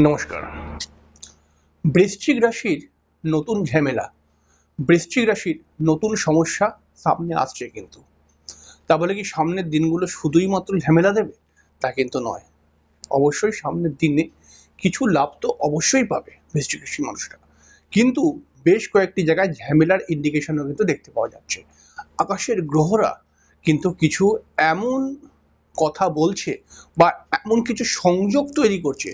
নমস্কার। বৃশ্চিক রাশির নতুন ঝামেলা, বৃশ্চিক রাশির নতুন সমস্যা সামনে আসছে কিন্তু। তা বলে কি সামনের দিনগুলো শুধুই মাত্র ঝামেলা দেবে? তা কিন্তু নয়। অবশ্যই সামনের দিনে কিছু লাভ তো অবশ্যই পাবে বৃশ্চিক রাশির মানুষরা, কিন্তু বেশ কয়েকটি জায়গায় ঝামেলার ইন্ডিকেশনও কিন্তু দেখতে পাওয়া যাচ্ছে। আকাশের গ্রহরা কিন্তু কিছু এমন কথা বলছে বা এমন কিছু সংযোগ তৈরি করছে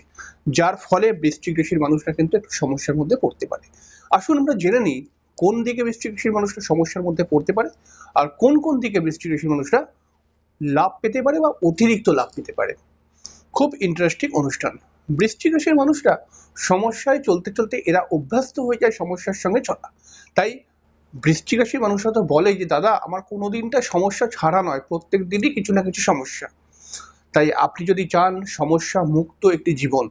যার ফলে বৃশ্চিক রাশির মানুষরা কিন্তু একটু সমস্যার মধ্যে পড়তে পারে। আসুন আমরা জেনে নিই কোন দিকে বৃশ্চিক রাশির মানুষরা সমস্যার মধ্যে পড়তে পারে আর কোন কোন দিকে বৃশ্চিক রাশির মানুষরা লাভ পেতে পারে বা অতিরিক্ত লাভ পেতে পারে। খুব ইন্টারেস্টিং অনুষ্ঠান। বৃশ্চিক রাশির মানুষরা সমস্যায় চলতে চলতে এরা অভ্যস্ত হয়ে যায় সমস্যার সঙ্গে চলা। তাই বৃশ্চিক রাশির মানুষরা তো বলে যে দাদা আমার কোনো দিনটা সমস্যা ছাড়া নয়, প্রত্যেক দিনই কিছু না কিছু সমস্যা। তাই আপনি যদি চান সমস্যা মুক্ত একটি জীবন,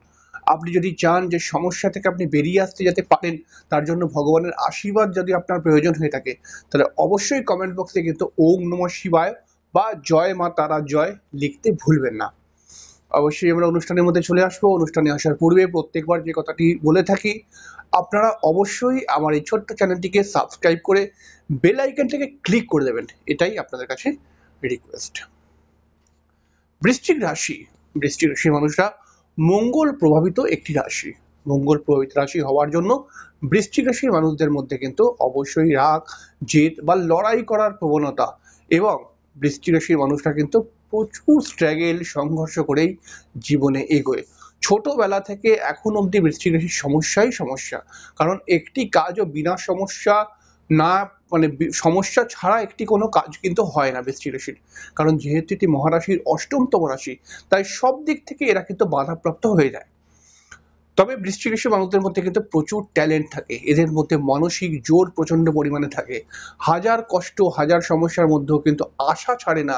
আপনি যদি চান যে সমস্যা থেকে আপনি বেরিয়ে আসতে যেতে পারেন, তার জন্য ভগবানের আশীর্বাদ যদি আপনার প্রয়োজন হয়ে থাকে, তাহলে অবশ্যই কমেন্ট বক্সে কিন্তু ওম নমঃ শিবায় বা জয় মা তারা জয় লিখতে ভুলবেন না। অবশ্যই আমরা অনুষ্ঠানের মধ্যে চলে আসবো। অনুষ্ঠানে আসার পূর্বে প্রত্যেকবার যে কথাটি বলে থাকি, আপনারা অবশ্যই আমার এই ছোট্ট চ্যানেলটিকে সাবস্ক্রাইব করে বেল আইকনটাকে ক্লিক করে দেবেন, এটাই আপনাদের কাছে রিকোয়েস্ট। বৃশ্চিক রাশি, বৃশ্চিক রাশির মানুষরা মঙ্গল প্রভাবিত একটি রাশি। মঙ্গল প্রভাবিত রাশি হওয়ার জন্য বৃশ্চিক রাশির মানুষদের মধ্যে কিন্তু অবশ্যই রাগ, জেদ বা লড়াই করার প্রবণতা, এবং বৃশ্চিক রাশির মানুষরা কিন্তু প্রচুর স্ট্রাগল সংঘর্ষ করেই জীবনে এগোয়। ছোটবেলা থেকে এখন অবধি বৃশ্চিক রাশির সমস্যাই সমস্যা, কারণ একটি কাজও বিনা সমস্যা না, মানে সমস্যা ছাড়া একটি কোনো কাজ কিন্তু হয় না বৃশ্চিক রাশির। কারণ যেহেতু এটি মহারাশির অষ্টমতম রাশি, তাই সব দিক থেকে এরা কিন্তু বাধাপ্রাপ্ত হয়ে যায়। তবে বৃশ্চিক রাশির মানুষদের মধ্যে কিন্তু প্রচুর ট্যালেন্ট থাকে, এদের মধ্যে মানসিক জোর প্রচন্ড পরিমাণে থাকে। হাজার কষ্ট হাজার সমস্যার মধ্যেও কিন্তু আশা ছাড়ে না।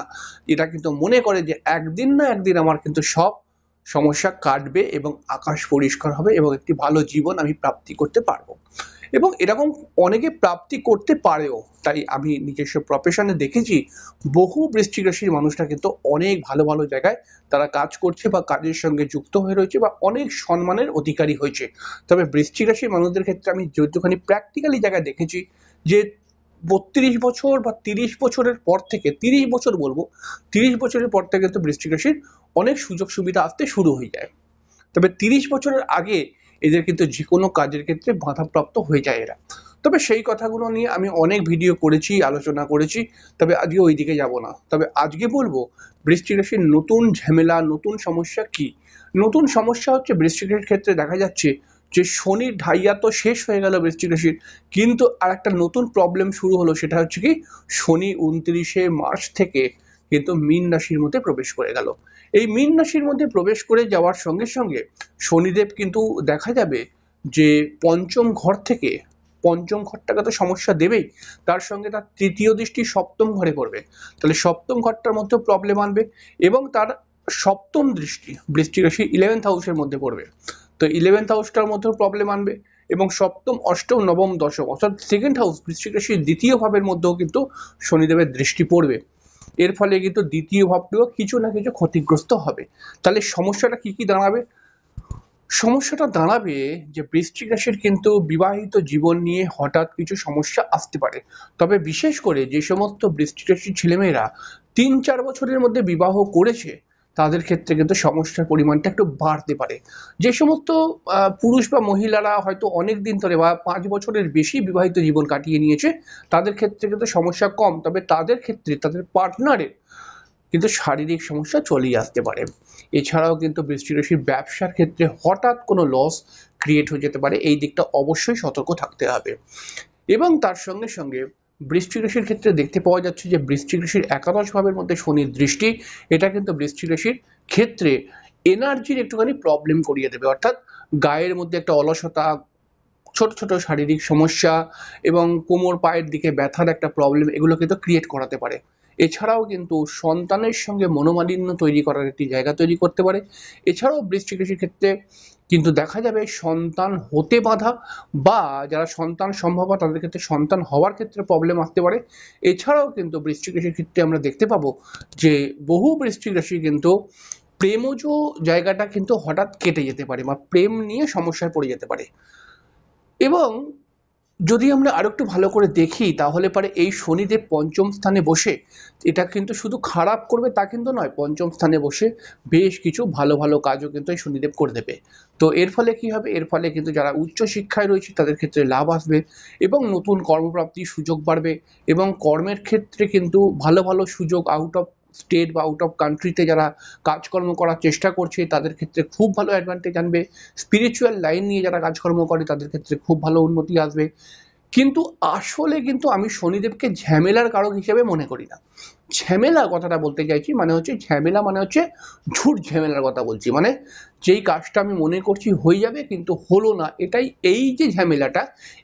এরা কিন্তু মনে করে যে একদিন না একদিন আমার কিন্তু সব সমস্যা কাটবে এবং আকাশ পরিষ্কার হবে এবং একটি ভালো জীবন আমি প্রাপ্তি করতে পারবো। এবং এরকম অনেকে প্রাপ্তি করতে পারেও। তাই আমি নিজস্ব প্রফেশনে দেখেছি বহু বৃশ্চিক রাশির মানুষরা কিন্তু অনেক ভালো ভালো জায়গায় তারা কাজ করছে বা কাজের সঙ্গে যুক্ত হয়ে রয়েছে বা অনেক সম্মানের অধিকারী হয়েছে। তবে বৃশ্চিক রাশির মানুষদের ক্ষেত্রে আমি যতখানি প্র্যাকটিক্যালি জায়গায় দেখেছি যে 32 বছর বা 30 বছরের পর থেকে, 30 বছর বলবো, 30 বছরের পর থেকে কিন্তু বৃশ্চিক রাশির অনেক সুযোগ সুবিধা আসতে শুরু হয়ে যায়। তবে 30 বছরের আগে এদের কিন্তু যে কোনো কাজের ক্ষেত্রে বাধাপ্রাপ্ত হয়ে যায় এরা। তবে সেই কথাগুলো নিয়ে আমি অনেক ভিডিও করেছি, আলোচনা করেছি, তবে আজকে ওই দিকে যাব না। তবে আজকে বলবো বৃশ্চিক রাশির নতুন ঝামেলা, নতুন সমস্যা কি। নতুন সমস্যা হচ্ছে বৃশ্চিক রাশির ক্ষেত্রে দেখা যাচ্ছে যে শনির ঢাইয়া তো শেষ হয়ে গেল বৃশ্চিক রাশির, কিন্তু আর একটা নতুন প্রবলেম শুরু হলো, সেটা হচ্ছে কি শনি 29শে মার্চ থেকে কিন্তু মীন রাশির মধ্যে প্রবেশ করে গেল। এই মীন রাশির মধ্যে প্রবেশ করে যাওয়ার সঙ্গে সঙ্গে শনিদেব কিন্তু দেখা যাবে যে পঞ্চম ঘর থেকে, পঞ্চম ঘরটাকে তো সমস্যা দেবেই, তার সঙ্গে তার তৃতীয় দৃষ্টি সপ্তম ঘরে পড়বে, তাহলে সপ্তম ঘরটার মধ্যে প্রবলেম আনবে। এবং তার সপ্তম দৃষ্টি বৃশ্চিক রাশি 11th হাউসের মধ্যে পড়বে, তো 11th হাউসটার মধ্যেও প্রবলেম আনবে। এবং সপ্তম অষ্টম নবম দশম অর্থাৎ সেকেন্ড হাউস বৃশ্চিক রাশির দ্বিতীয় ভাবের মধ্যেও কিন্তু শনিদেবের দৃষ্টি পড়বে। এর ফলে কিন্তু দ্বিতীয় ভাবটিও কিছু না কিছু ক্ষতিগ্রস্ত হবে। তাহলে সমস্যাটা কি কি দাঁড়াবে? সমস্যাটা দাঁড়াবে যে বৃশ্চিক রাশির কিন্তু বিবাহিত জীবন নিয়ে হঠাৎ কিছু সমস্যা আসতে পারে। তবে বিশেষ করে যে সমস্ত বৃশ্চিক রাশির ছেলেমেয়েরা 3-4 বছরের মধ্যে বিবাহ করেছে, তাদের ক্ষেত্রে কিন্তু সমস্যার পরিমাণটা একটু বাড়তে পারে। যে সমস্ত পুরুষ বা মহিলারা হয়তো অনেক দিন ধরে বা 5 বছরের বেশি বিবাহিত জীবন কাটিয়ে নিয়েছে, তাদের ক্ষেত্রে কিন্তু সমস্যা কম, তবে তাদের ক্ষেত্রে তাদের পার্টনারের কিন্তু শারীরিক সমস্যা চলেই আসতে পারে। এছাড়াও কিন্তু বৃশ্চিক রাশির ব্যবসার ক্ষেত্রে হঠাৎ কোনো লস ক্রিয়েট হয়ে যেতে পারে, এই দিকটা অবশ্যই সতর্ক থাকতে হবে। এবং তার সঙ্গে সঙ্গে বৃশ্চিক রাশির ক্ষেত্রে দেখতে পাওয়া যাচ্ছে যে বৃশ্চিক রাশির একাদশ ভাবের মধ্যে শনির দৃষ্টি, এটা কিন্তু বৃশ্চিক রাশির ক্ষেত্রে এনার্জির একটুখানি প্রবলেম করিয়ে দেবে, অর্থাৎ গায়ের মধ্যে একটা অলসতা, ছোট ছোট শারীরিক সমস্যা এবং কোমর পায়ের দিকে ব্যথার একটা প্রবলেম, এগুলো কিন্তু ক্রিয়েট করাতে পারে। এছাড়াও কিন্তু সন্তানের সঙ্গে মনোমালিন্য তৈরি করার একটি জায়গা তৈরি করতে পারে। এছাড়াও বৃশ্চিক রাশির ক্ষেত্রে কিন্তু দেখা যাবে সন্তান হতে বাধা, বা যারা সন্তান সম্ভব তাদের ক্ষেত্রে সন্তান হওয়ার ক্ষেত্রে প্রবলেম আসতে পারে। এছাড়াও কিন্তু বৃশ্চিক রাশির ক্ষেত্রে আমরা দেখতে পাবো যে বহু বৃশ্চিক রাশি কিন্তু প্রেমজ জায়গাটা কিন্তু হঠাৎ কেটে যেতে পারে বা প্রেম নিয়ে সমস্যায় পড়ে যেতে পারে। এবং যদি আমরা আরেকটু ভালো করে দেখি তাহলে পারে এই শনিদেব পঞ্চম স্থানে বসে এটা কিন্তু শুধু খারাপ করবে তা কিন্তু নয়, পঞ্চম স্থানে বসে বেশ কিছু ভালো ভালো কাজও কিন্তু এই শনিদেব করে দেবে। তো এর ফলে কি হবে, এর ফলে কিন্তু যারা উচ্চ শিক্ষায় রয়েছে তাদের ক্ষেত্রে লাভ আসবে এবং নতুন কর্মপ্রাপ্তির সুযোগ বাড়বে এবং কর্মের ক্ষেত্রে কিন্তু ভালো ভালো সুযোগ আউট অফ স্টেট বা আউট অফ কান্ট্রিতে যারা কাজকর্ম করার চেষ্টা করছে তাদের ক্ষেত্রে খুব ভালো অ্যাডভান্টেজ আনবে। স্পিরিচুয়াল লাইন নিয়ে যারা কাজকর্ম করে তাদের ক্ষেত্রে খুব ভালো উন্নতি আসবে। কিন্তু আসলে কিন্তু আমি শনিদেবকে ঝামেলার কারক হিসেবে মনে করি না। ঝামেলা কথাটা বলতে চাইছি মানে হচ্ছে ঝামেলা মানে হচ্ছে ঝুট ঝামেলার কথা বলছি, মানে যেই কাজটা আমি মনে করছি হয়ে যাবে কিন্তু হলো না, এটাই এই যে ঝামেলাটা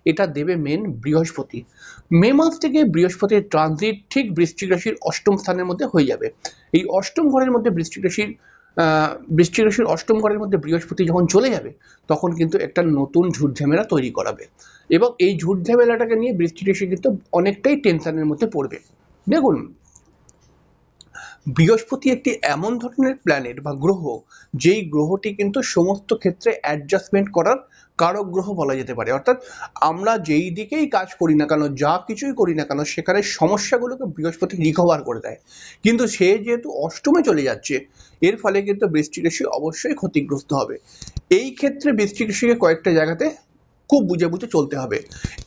এটা দেবে মেন বৃহস্পতি। মে মাস থেকে বৃহস্পতির ট্রানজিট ঠিক বৃশ্চিক রাশির অষ্টম স্থানের মধ্যে হয়ে যাবে। এই অষ্টম ঘরের মধ্যে বৃশ্চিক রাশির অষ্টম ঘরের মধ্যে বৃহস্পতি যখন চলে যাবে তখন কিন্তু একটা নতুন ঝুট ঝামেলা তৈরি করাবে এবং এই ঝুট ঝামেলাটাকে নিয়ে বৃশ্চিক রাশি কিন্তু অনেকটাই টেনশনের মধ্যে পড়বে। দেখুন, বৃহস্পতি একটি এমন ধরনের প্ল্যানেট বা গ্রহ যেই গ্রহটি কিন্তু সমস্ত ক্ষেত্রে অ্যাডজাস্টমেন্ট করার কারক গ্রহ বলা যেতে পারে। অর্থাৎ আমরা যেই দিকেই কাজ করি না কেন, যা কিছুই করি না কেন, সেখানে সমস্যাগুলোকে বৃহস্পতি রিকভার করে দেয়। কিন্তু সে যেহেতু অষ্টমে চলে যাচ্ছে এর ফলে কিন্তু বৃশ্চিক রাশি অবশ্যই ক্ষতিগ্রস্ত হবে। এই ক্ষেত্রে বৃশ্চিক রাশিকে কয়েকটা জায়গাতে খুব বুঝে বুঝে চলতে হবে।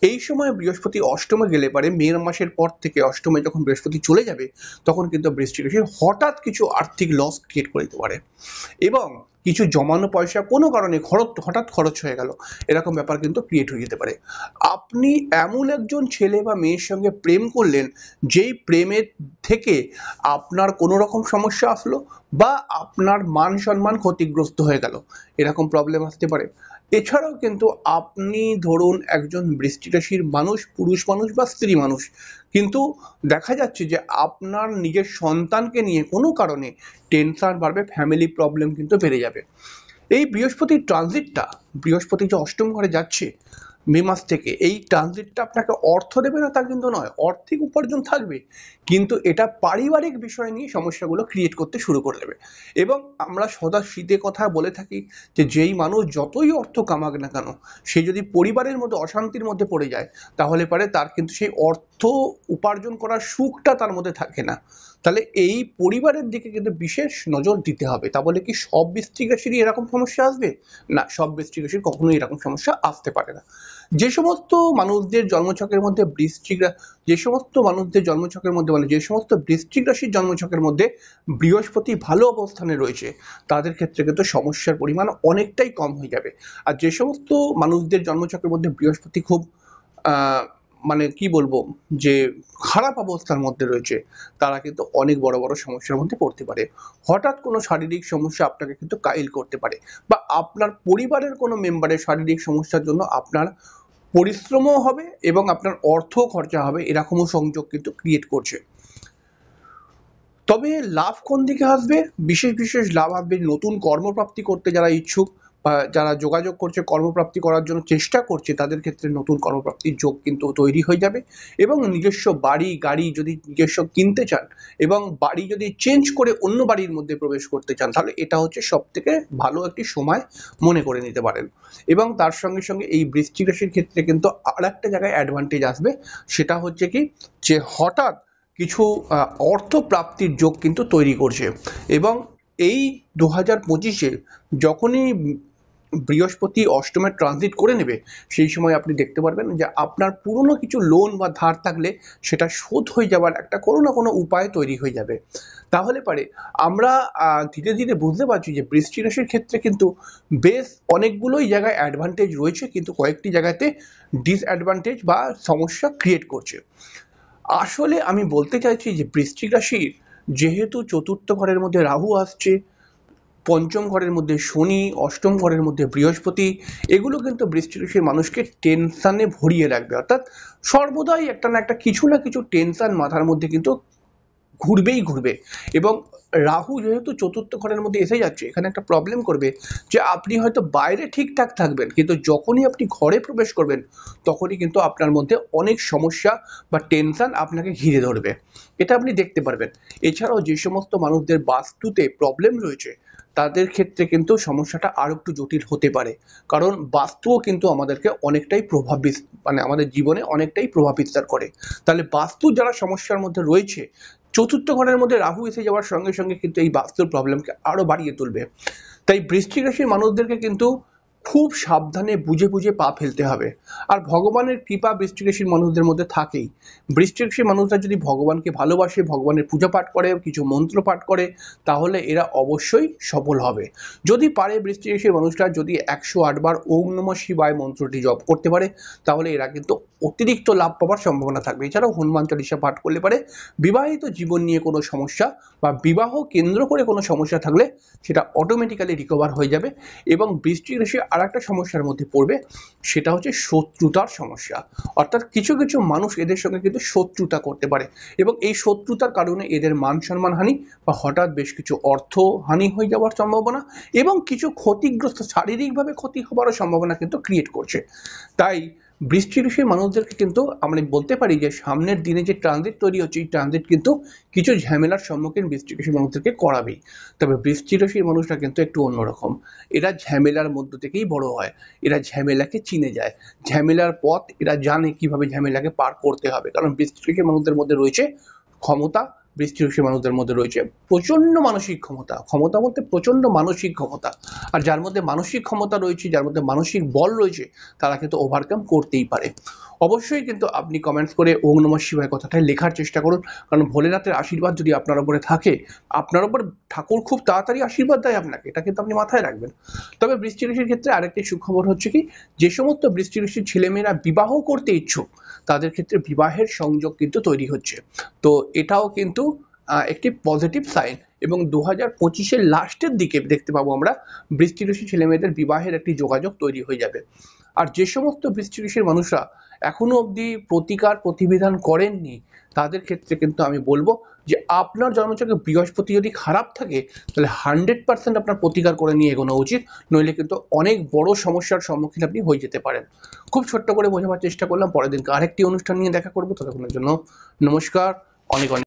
এই সময় বৃহস্পতি অষ্টমে গেলে পারে মে মাসের পর থেকে অষ্টমে যখন বৃহস্পতি চলে যাবে তখন কিন্তু বৃশ্চিক রাশি হঠাৎ কিছু আর্থিক লস ক্রিয়েট করে দিতে পারে এবং কিছু জমানো পয়সা কোনো কারণে হঠাৎ খরচ হয়ে গেল, এরকম ব্যাপার কিন্তু ক্রিয়েট হয়ে যেতে পারে। আপনি এমন একজন ছেলে বা মেয়ের সঙ্গে প্রেম করলেন যেই প্রেমের থেকে আপনার কোনো রকম সমস্যা আসলো বা আপনার মান সম্মান ক্ষতিগ্রস্ত হয়ে গেল, এরকম প্রবলেম আসতে পারে। এছাড়াও কিন্তু আপনি ধরুন একজন বৃশ্চিক রাশির মানুষ, পুরুষ মানুষ বা স্ত্রী মানুষ, কিন্তু দেখা যাচ্ছে যে আপনার নিজের সন্তানকে নিয়ে কোনো কারণে টেনশন বাড়বে, ফ্যামিলি প্রবলেম কিন্তু বেড়ে যাবে। এই বৃহস্পতির ট্রানজিটটা, বৃহস্পতি যে অষ্টম ঘরে যাচ্ছে মে মাস থেকে, এই ট্রানজিটটা আপনাকে অর্থ দেবে না তা কিন্তু নয়, আর্থিক উপার্জন থাকবে কিন্তু এটা পারিবারিক বিষয় নিয়ে সমস্যাগুলো ক্রিয়েট করতে শুরু করে দেবে। এবং আমরা সদা শীতে কথা বলে থাকি যে যেই মানুষ যতই অর্থ কামাক না কেন সে যদি পরিবারের মধ্যে অশান্তির মধ্যে পড়ে যায় তাহলে পারে তার কিন্তু সেই অর্থ উপার্জন করার সুখটা তার মধ্যে থাকে না। তাহলে এই পরিবারের দিকে কিন্তু বিশেষ নজর দিতে হবে। তা বলে কি সব বৃশ্চিক রাশিরই এরকম সমস্যা আসবে? না, সব বৃশ্চিক রাশির কখনোই এরকম সমস্যা আসতে পারে না। যে সমস্ত মানুষদের জন্মছকের মধ্যে যে সমস্ত মানুষদের জন্মছকের মধ্যে মানে যে সমস্ত বৃশ্চিক রাশির জন্মছকের মধ্যে বৃহস্পতি ভালো অবস্থানে রয়েছে তাদের ক্ষেত্রে কিন্তু সমস্যার পরিমাণ অনেকটাই কম হয়ে যাবে। আর যে সমস্ত মানুষদের জন্মছকের মধ্যে বৃহস্পতি খুব আহ মানে কি বলবো যে খারাপ অবস্থার মধ্যে রয়েছে তারা কিন্তু অনেক বড় বড় সমস্যার মধ্যে পড়তে পারে। হঠাৎ কোনো শারীরিক সমস্যা আপনাকে কিন্তু কাইল করতে পারে বা আপনার পরিবারের কোনো মেম্বারের শারীরিক সমস্যার জন্য আপনার পরিশ্রমও হবে এবং আপনার অর্থ খরচা হবে, এরকমও সংযোগ কিন্তু ক্রিয়েট করছে। তবে লাভ কোন দিকে আসবে? বিশেষ বিশেষ লাভ আসবে নতুন কর্মপ্রাপ্তি করতে যারা ইচ্ছুক বা যারা যোগাযোগ করছে কর্মপ্রাপ্তি করার জন্য চেষ্টা করছে তাদের ক্ষেত্রে নতুন কর্মপ্রাপ্তির যোগ কিন্তু তৈরি হয়ে যাবে এবং নিজস্ব বাড়ি গাড়ি যদি নিজস্ব কিনতে চান এবং বাড়ি যদি চেঞ্জ করে অন্য বাড়ির মধ্যে প্রবেশ করতে চান তাহলে এটা হচ্ছে সব থেকে ভালো একটি সময় মনে করে নিতে পারেন। এবং তার সঙ্গে সঙ্গে এই বৃশ্চিক রাশির ক্ষেত্রে কিন্তু আর একটা জায়গায় অ্যাডভান্টেজ আসবে, সেটা হচ্ছে কি যে হঠাৎ কিছু অর্থ প্রাপ্তির যোগ কিন্তু তৈরি করছে এবং এই 2025-এ যখনই বৃহস্পতি অষ্টমে ট্রানজিট করে নেবে সেই সময় আপনি দেখতে পারবেন যে আপনার পুরনো কিছু লোন বা ধার থাকলে সেটা শোধ হয়ে যাওয়ার একটা কোনো না কোনো উপায় তৈরি হয়ে যাবে। তাহলে পারে আমরা ধীরে ধীরে বুঝতে পারছি যে বৃশ্চিক রাশির ক্ষেত্রে কিন্তু বেশ অনেকগুলোই জায়গায় অ্যাডভান্টেজ রয়েছে কিন্তু কয়েকটি জায়গাতে ডিসঅ্যাডভান্টেজ বা সমস্যা ক্রিয়েট করছে। আসলে আমি বলতে চাইছি যে বৃশ্চিক রাশির যেহেতু চতুর্থ ঘরের মধ্যে রাহু আসছে, পঞ্চম ঘরের মধ্যে শনি, অষ্টম ঘরের মধ্যে বৃহস্পতি, এগুলো কিন্তু বৃশ্চিক রাশির মানুষকে টেনশনে ভরিয়ে রাখবে। অর্থাৎ সর্বদাই একটা না একটা কিছু না কিছু টেনশন মাথার মধ্যে কিন্তু ঘুরবেই ঘুরবে। এবং রাহু যেহেতু চতুর্থ ঘরের মধ্যে এসে যাচ্ছে এখানে একটা প্রবলেম করবে যে আপনি হয়তো বাইরে ঠিকঠাক থাকবেন কিন্তু যখনই আপনি ঘরে প্রবেশ করবেন তখনই কিন্তু আপনার মধ্যে অনেক সমস্যা বা টেনশন আপনাকে ঘিরে ধরবে, এটা আপনি দেখতে পারবেন। এছাড়াও যে সমস্ত মানুষদের বাস্তুতে প্রবলেম রয়েছে তাদের ক্ষেত্রে কিন্তু সমস্যাটা আরো একটু জটিল হতে পারে, কারণ বাস্তুও কিন্তু আমাদেরকে অনেকটাই মানে আমাদের জীবনে অনেকটাই প্রভাব বিস্তার করে। তাহলে বাস্তু যারা সমস্যার মধ্যে রয়েছে, চতুর্থ ঘরের মধ্যে রাহু এসে যাওয়ার সঙ্গে সঙ্গে কিন্তু এই বাস্তুর প্রবলেমকে আরো বাড়িয়ে তুলবে। তাই বৃশ্চিক রাশির মানুষদেরকে কিন্তু খুব সাবধানে বুঝে বুঝে পা ফেলতে হবে। আর ভগবানের কৃপা বৃশ্চিক রাশির মানুষদের মধ্যে থাকেই। বৃশ্চিক রাশির মানুষরা যদি ভগবানকে ভালোবাসে, ভগবানের পূজা পাঠ করে, কিছু মন্ত্র পাঠ করে, তাহলে এরা অবশ্যই সফল হবে। যদি পারে বৃশ্চিক রাশির মানুষরা যদি 108 বার ওম নমঃ শিবায় মন্ত্রটি জপ করতে পারে, তাহলে এরা কিন্তু অতিরিক্ত লাভ পাওয়ার সম্ভাবনা থাকবে। এছাড়াও হনুমান চালিসা পাঠ করলে পারে বিবাহিত জীবন নিয়ে কোনো সমস্যা বা বিবাহ কেন্দ্র করে কোনো সমস্যা থাকলে সেটা অটোমেটিক্যালি রিকভার হয়ে যাবে। এবং বৃশ্চিক রাশি আর একটা সমস্যার মধ্যে পড়বে, সেটা হচ্ছে শত্রুতার সমস্যা। অর্থাৎ কিছু কিছু মানুষ এদের সঙ্গে কিন্তু শত্রুতা করতে পারে, এবং এই শত্রুতার কারণে এদের মান সম্মান হানি বা হঠাৎ বেশ কিছু অর্থ হানি হয়ে যাওয়ার সম্ভাবনা এবং কিছু ক্ষতিগ্রস্ত শারীরিকভাবে ক্ষতি হওয়ারও সম্ভাবনা কিন্তু ক্রিয়েট করছে। তাই বৃশ্চিক রাশির মানুষদেরকে কিন্তু আমরা বলতে পারি যে সামনের দিনে যে ট্রানজিট তৈরি হচ্ছে, এই ট্রানজিট কিন্তু কিছু ঝামেলার সম্মুখীন বৃশ্চিক রাশির মানুষদেরকে করাবেই। তবে বৃশ্চিক রাশির মানুষরা কিন্তু একটু অন্যরকম। এরা ঝামেলার মধ্য থেকেই বড় হয়, এরা ঝামেলাকে চিনে যায়, ঝামেলার পথ এরা জানে কিভাবে ঝামেলাকে পার করতে হবে। কারণ বৃশ্চিক রাশির মানুষদের মধ্যে রয়েছে ক্ষমতা, বৃশ্চিক রাশির মানুষদের মধ্যে রয়েছে প্রচন্ড মানসিক ক্ষমতা। ক্ষমতা বলতে প্রচন্ড মানসিক ক্ষমতা। আর যার মধ্যে মানসিক ক্ষমতা রয়েছে, যার মধ্যে মানসিক বল রয়েছে, তারা কিন্তু ওভারকাম করতেই পারে। অবশ্যই কিন্তু আপনি কমেন্টস করে ওম নমঃ শিবায় কথাটা লেখার চেষ্টা করুন, কারণ ভোলেনাথের আশীর্বাদ যদি আপনার উপরে থাকে, আপনার উপর ঠাকুর খুব তাড়াতাড়ি আশীর্বাদ দেয় আপনাকে, এটা কিন্তু আপনি মাথায় রাখবেন। তবে বৃশ্চিক রাশির ক্ষেত্রে আরেকটি সুখবর হচ্ছে কি, যে সমস্ত বৃশ্চিক রাশির ছেলেমেয়েরা বিবাহ করতে ইচ্ছুক, তাদের ক্ষেত্রে বিবাহের সংযোগ কিন্তু তৈরি হচ্ছে। তো এটাও কিন্তু একটি পজিটিভ সাইন। এবং 2025-এর লাস্টের দিকে দেখতে পাবো আমরা বৃশ্চিক রাশির ছেলেমেয়েদের বিবাহের একটি যোগাযোগ তৈরি হয়ে যাবে। আর যে সমস্ত বৃশ্চিক রাশির মানুষরা এখনো অবধি প্রতিকার প্রতিবিধান করেননি, তাদের ক্ষেত্রে কিন্তু আমি বলবো যে আপনার জন্মছকে বৃহস্পতি যদি খারাপ থাকে, তাহলে 100% আপনার প্রতিকার করে নিয়ে এগোনো উচিত, নইলে কিন্তু অনেক বড় সমস্যার সম্মুখীন আপনি হয়ে যেতে পারেন। খুব ছোট্ট করে বোঝাবার চেষ্টা করলাম। পরের দিনকে আরেকটি অনুষ্ঠান নিয়ে দেখা করবো। ততক্ষণের জন্য নমস্কার, অনেক অনেক